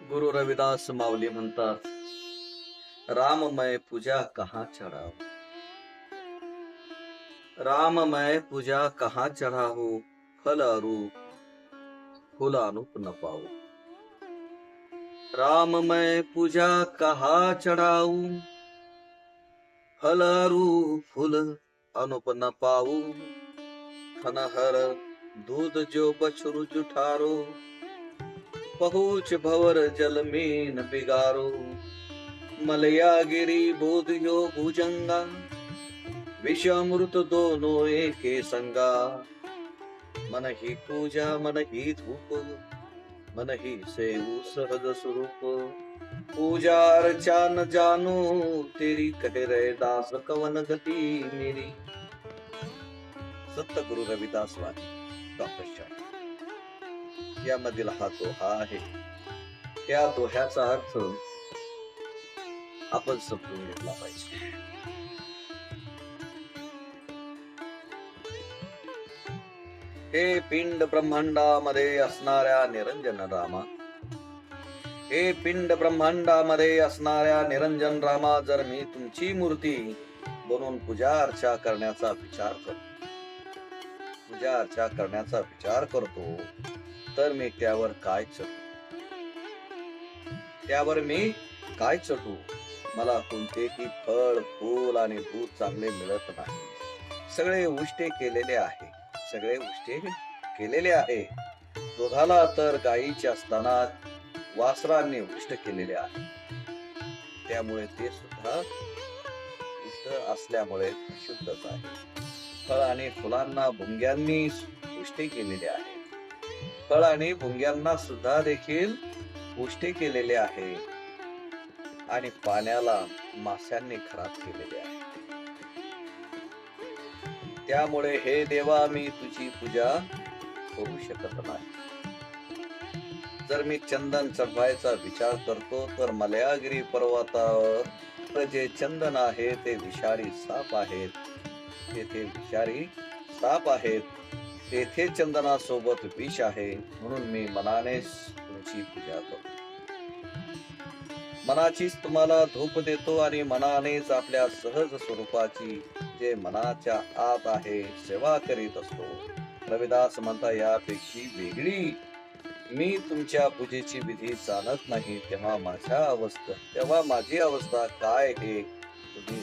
गुरु रविदास माऊली म्हणतात, राममय पूजा कहाँ चढ़ाओ, राममय पूजा कहाँ चढ़ाओ, फल अरू फूल अनुप न पाओ। राममय पूजा कहाँ चढ़ाऊ, फल अरू फूल अनुप न पाऊ। खनहर दूध जो बछरू जुठारो, पहुँच भवर जल में न बिगारो। मलयागिरी बोधियो भुजंगा, विषामृत दोनों एके संगा। मन ही पूजा मन ही धूप, मन ही सेवु सहज स्वरूप। पूजा अर्चा न जानो तेरी, कहे रहे दास कवन गति मेरी। संत गुरु रविदास वाणी डॉक्टर शाह यामधील हा दोहा आहे. त्या दोह्याचा अर्थ आपण समजून घेतला पाहिजे. हे पिंड ब्रह्मांडामध्ये असणाऱ्या निरंजन रामा, हे पिंड ब्रह्मांडामध्ये असणाऱ्या निरंजन रामा, जर मी तुमची मूर्ती बनवून पूजा अर्चा करण्याचा विचार करतो, पूजा अर्चा करण्याचा विचार करतो, तर मी त्यावर काय चढू, त्यावर मी काय चढू. मला कोणतेही फळ फूल आणि दूध चांगले मिळत नाही. सगळे उष्टे केलेले आहे, सगळे उष्टे केलेले आहे. दुधाला तर गायीचे असताना वासरांनी उष्ट केलेले आहे, त्यामुळे ते सुद्धा उष्ट असल्यामुळे शुद्धच आहे. फळ आणि फुलांना भुंग्यांनी उष्टे केलेले आहे, फळ आणि भुंग्यांना सुद्धा देखील उष्टे केलेले आहे, आणि पाण्याला माशांनी खराब केलेले आहे. त्यामुळे हे देवा, मी तुझी पूजा करू शकत नाही. जर मी चंदन चढवायचा विचार करतो, तर मलयागिरी पर्वतावर जे चंदन आहे ते विषारी साप आहेत, तेथे विषारी साप आहेत, तेथे चंदनासोबत विष आहे. म्हणून मी मनानेच तुमची पूजा करतो, मनाचीच तुम्हाला धूप देतो, आणि मनानेच आपल्या सहज स्वरूपाची जे मनाच्या आत आहे सेवा करीत असतो. रविदास म्हणता, यापेक्षी वेगळी मी तुमच्या पूजेची विधी जाणत नाही. तेव्हा माझी अवस्था काय हे तुम्ही